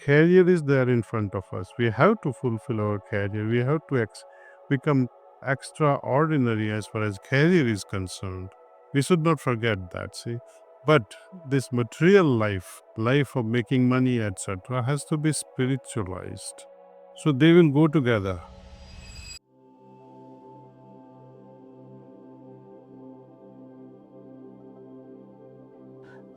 career is there in front of us. We have to fulfill our career. We have to become extraordinary as far as career is concerned. We should not forget that, see. But this material life of making money, etc., has to be spiritualized. So they will go together.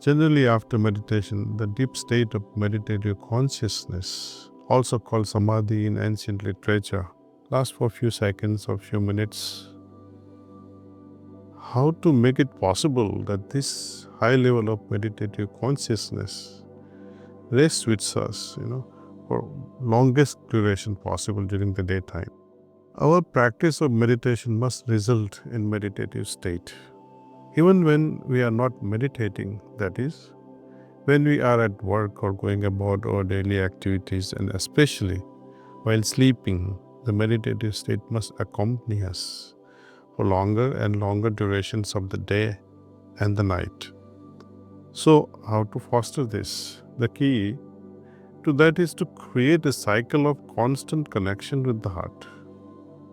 Generally, after meditation, the deep state of meditative consciousness, also called samadhi in ancient literature, lasts for a few seconds or few minutes. How to make it possible that this high level of meditative consciousness rests with us, for longest duration possible during the daytime. Our practice of meditation must result in meditative state. Even when we are not meditating, that is, when we are at work or going about our daily activities, and especially while sleeping, the meditative state must accompany us for longer and longer durations of the day and the night. So, how to foster this? The key to that is to create a cycle of constant connection with the heart.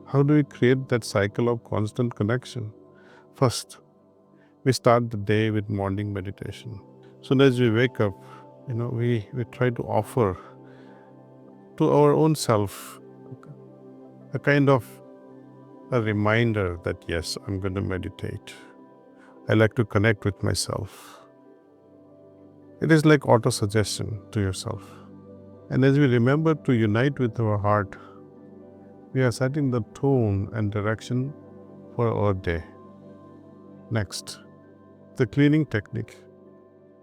How do we create that cycle of constant connection? First, we start the day with morning meditation. Soon as we wake up, we try to offer to our own self a kind of a reminder that yes, I'm going to meditate. I like to connect with myself. It is like auto-suggestion to yourself. And as we remember to unite with our heart, we are setting the tone and direction for our day. Next, the cleaning technique.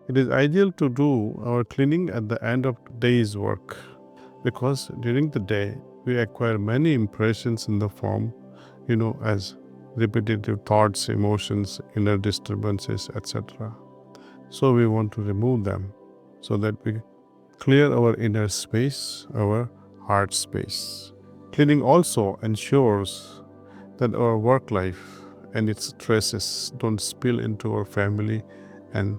It is ideal to do our cleaning at the end of the day's work, because during the day we acquire many impressions in the form, as repetitive thoughts, emotions, inner disturbances, etc. So we want to remove them so that we clear our inner space, our heart space. Cleaning also ensures that our work life and its stresses don't spill into our family and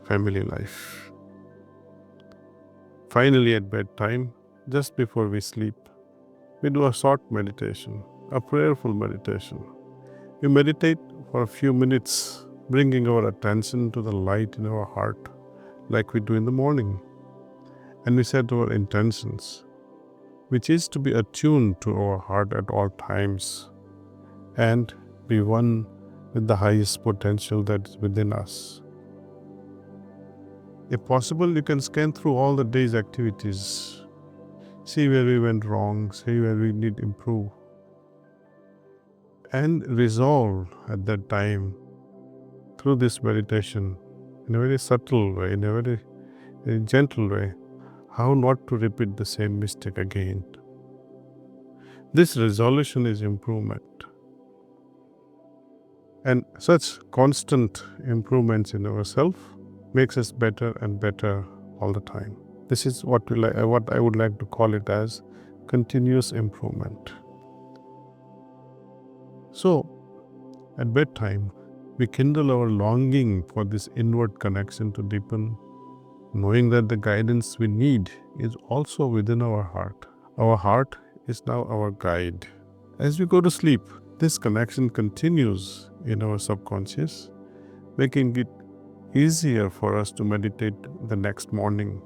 family life. Finally, at bedtime, just before we sleep, we do a short meditation, a prayerful meditation. We meditate for a few minutes, bringing our attention to the light in our heart, like we do in the morning. And we set our intentions, which is to be attuned to our heart at all times and be one with the highest potential that is within us. If possible, you can scan through all the day's activities, see where we went wrong, see where we need to improve, and resolve at that time through this meditation in a very subtle way, in a very gentle way, how not to repeat the same mistake again. This resolution is improvement. And such constant improvements in ourselves makes us better and better all the time. This is what I would like to call it as continuous improvement. So, at bedtime, we kindle our longing for this inward connection to deepen, knowing that the guidance we need is also within our heart. Our heart is now our guide. As we go to sleep, this connection continues in our subconscious, making it easier for us to meditate the next morning.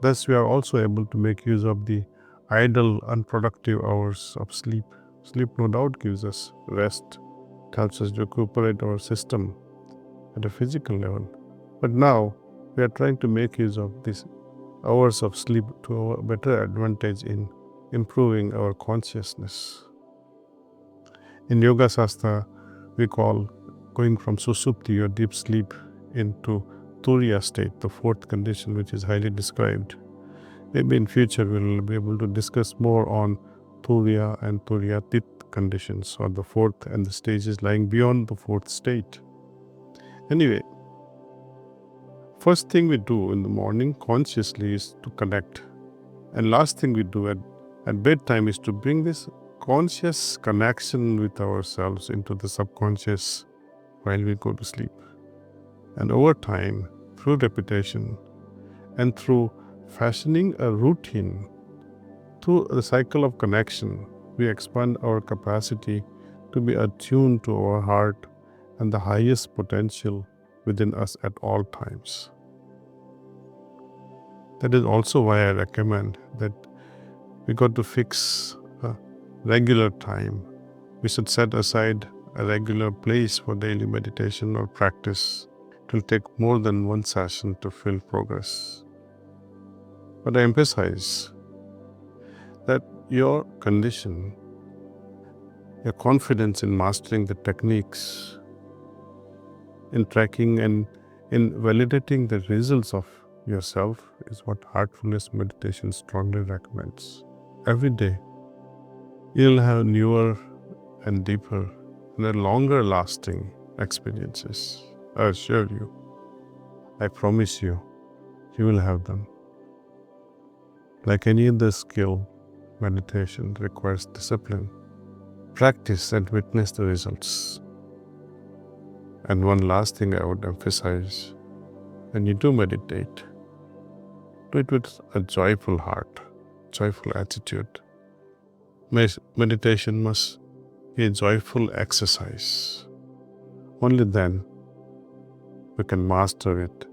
Thus, we are also able to make use of the idle, unproductive hours of sleep. Sleep, no doubt, gives us rest, it helps us recuperate our system at a physical level. But now, we are trying to make use of these hours of sleep to our better advantage in improving our consciousness. In Yoga Shastra, we call going from susupti or deep sleep into turiya state, the fourth condition, which is highly described. Maybe in future we'll be able to discuss more on turiya and turiyatit conditions, or the fourth and the stages lying beyond the fourth state. Anyway, first thing we do in the morning consciously is to connect. And last thing we do at bedtime is to bring this conscious connection with ourselves into the subconscious while we go to sleep. And over time, through repetition, And through fashioning a routine, through the cycle of connection, we expand our capacity to be attuned to our heart and the highest potential within us at all times. That is also why I recommend that we got to fix a regular time. We should set aside a regular place for daily meditation or practice. It will take more than one session to feel progress. But I emphasize that your condition, your confidence in mastering the techniques, in tracking and in validating the results of yourself is what Heartfulness meditation strongly recommends. Every day, you'll have newer and deeper and longer lasting experiences. I assure you, I promise you, you will have them. Like any other skill, meditation requires discipline, practice, and witness the results. And one last thing I would emphasize, when you do meditate, do it with a joyful heart, joyful attitude. Meditation must be a joyful exercise. Only then we can master it.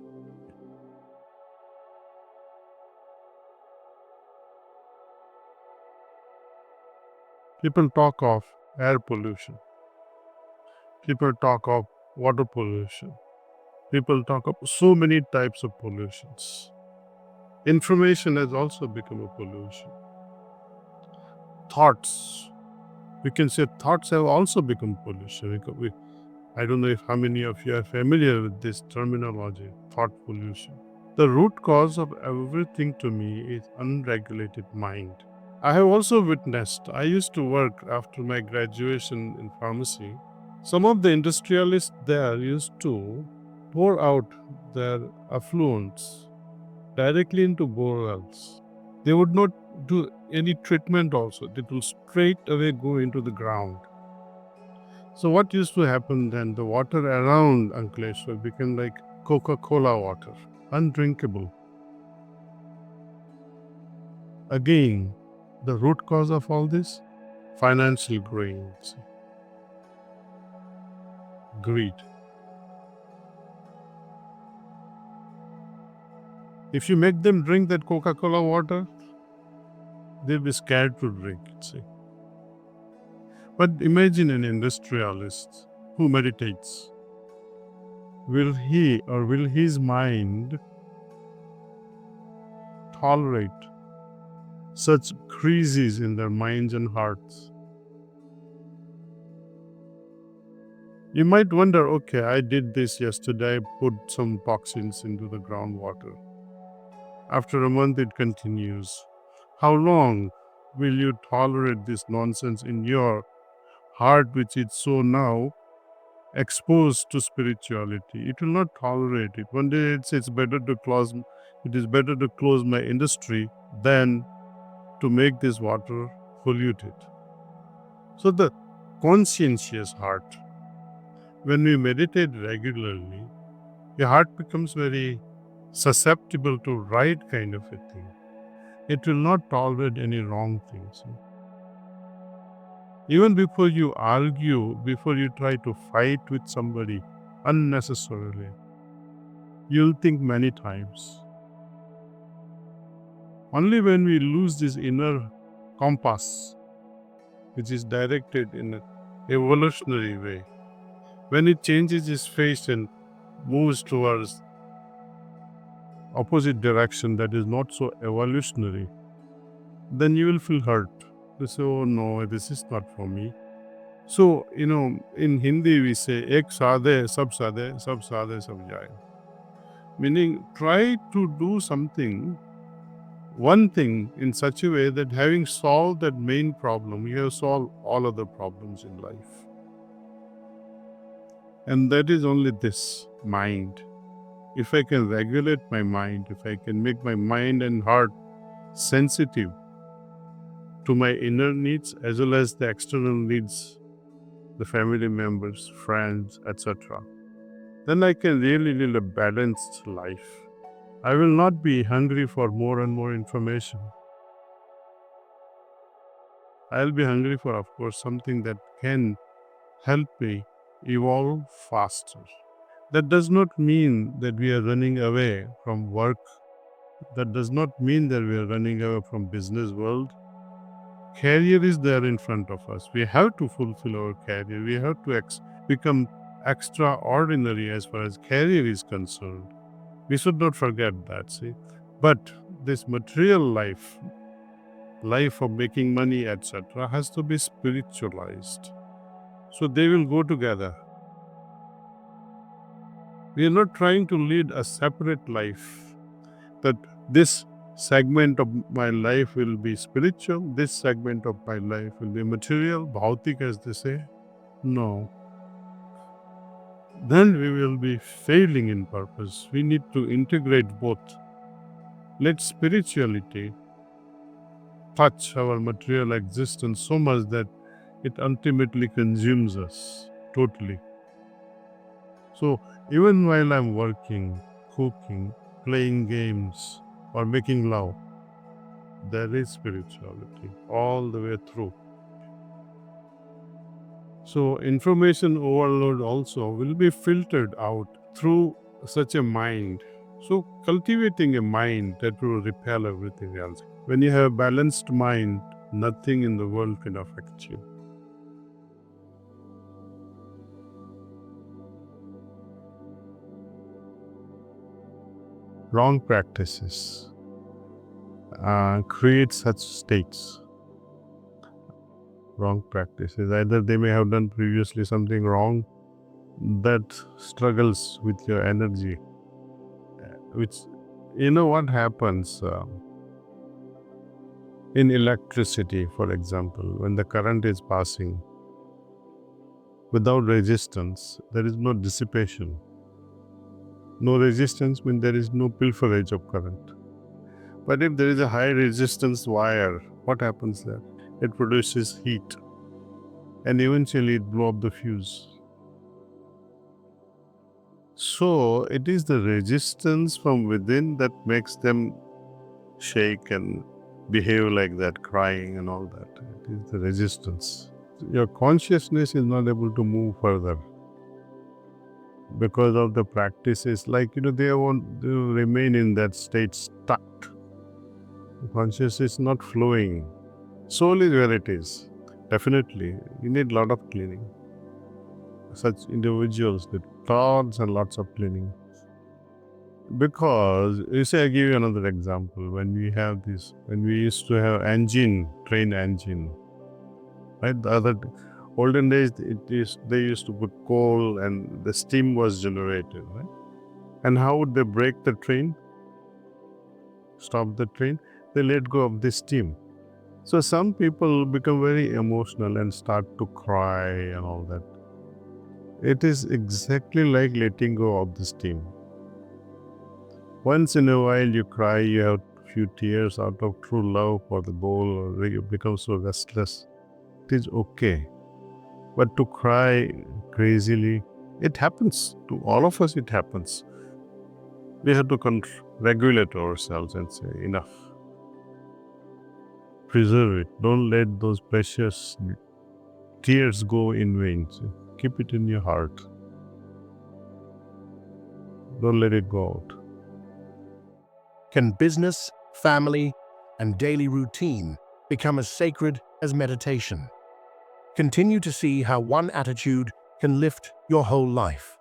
People talk of air pollution. People talk of water pollution. People talk of so many types of pollutions. Information has also become a pollution. Thoughts, we can say thoughts have also become pollution. I don't know if how many of you are familiar with this terminology, thought pollution. The root cause of everything to me is unregulated mind. I have also witnessed, I used to work after my graduation in pharmacy. Some of the industrialists there used to pour out their effluents directly into bore wells. They would not do any treatment also. It will straight away go into the ground. So what used to happen then? The water around Ankleshwar became like Coca-Cola water, undrinkable. Again, the root cause of all this? Financial gains, greed. If you make them drink that Coca-Cola water, they'll be scared to drink it, see. But imagine an industrialist who meditates. Will he or will his mind tolerate such creases in their minds and hearts? You might wonder, okay, I did this yesterday, I put some toxins into the groundwater. After a month, it continues. How long will you tolerate this nonsense in your heart, which is so now exposed to spirituality? It will not tolerate it. One day it says it is better to close my industry than to make this water polluted. So the conscientious heart, when we meditate regularly, your heart becomes very susceptible to right kind of a thing. It will not tolerate any wrong things. Even before you argue, before you try to fight with somebody unnecessarily, you'll think many times. Only when we lose this inner compass, which is directed in an evolutionary way, when it changes its face and moves towards opposite direction that is not so evolutionary, then you will feel hurt. You say, oh no, this is not for me. So, in Hindi we say, ek saade, sab jaye. Meaning, try to do something, one thing in such a way that having solved that main problem, you have solved all other problems in life. And that is only this, mind. If I can regulate my mind, if I can make my mind and heart sensitive to my inner needs as well as the external needs, the family members, friends, etc., then I can really live a balanced life. I will not be hungry for more and more information. I'll be hungry for, of course, something that can help me evolve faster. That does not mean that we are running away from work. That does not mean that we are running away from business world. Career is there in front of us. We have to fulfill our career. We have to become extraordinary as far as career is concerned. We should not forget that, see. But this material life of making money, etc., has to be spiritualized. So they will go together. We are not trying to lead a separate life, that this segment of my life will be spiritual, this segment of my life will be material, bhautik as they say. No. Then we will be failing in purpose. We need to integrate both. Let spirituality touch our material existence so much that it ultimately consumes us totally. So even while I'm working, cooking, playing games, or making love, there is spirituality all the way through. So information overload also will be filtered out through such a mind. So cultivating a mind that will repel everything else. When you have a balanced mind, nothing in the world can affect you. Wrong practices create such states. Wrong practices. Either they may have done previously something wrong that struggles with your energy. Which, you know what happens in electricity, for example, when the current is passing, without resistance, there is no dissipation. No resistance means there is no pilferage of current. But if there is a high resistance wire, what happens there? It produces heat and eventually it blows up the fuse. So it is the resistance from within that makes them shake and behave like that, crying and all that. It is the resistance. Your consciousness is not able to move further because of the practices. Like, they want to remain in that state stuck. The consciousness is not flowing. Soul is where it is. Definitely, you need a lot of cleaning. Such individuals need lots and lots of cleaning. Because, you say, I give you another example. When we used to have train engine, right? The other olden days, they used to put coal and the steam was generated, right? And how would they break the train? Stop the train? They let go of the steam. So some people become very emotional and start to cry and all that. It is exactly like letting go of the steam. Once in a while you cry, you have a few tears out of true love for the bowl, or you become so restless. It is okay. But to cry crazily, it happens. To all of us, it happens. We have to regulate ourselves and say, enough. Preserve it. Don't let those precious tears go in vain. Keep it in your heart. Don't let it go out. Can business, family, and daily routine become as sacred as meditation? Continue to see how one attitude can lift your whole life.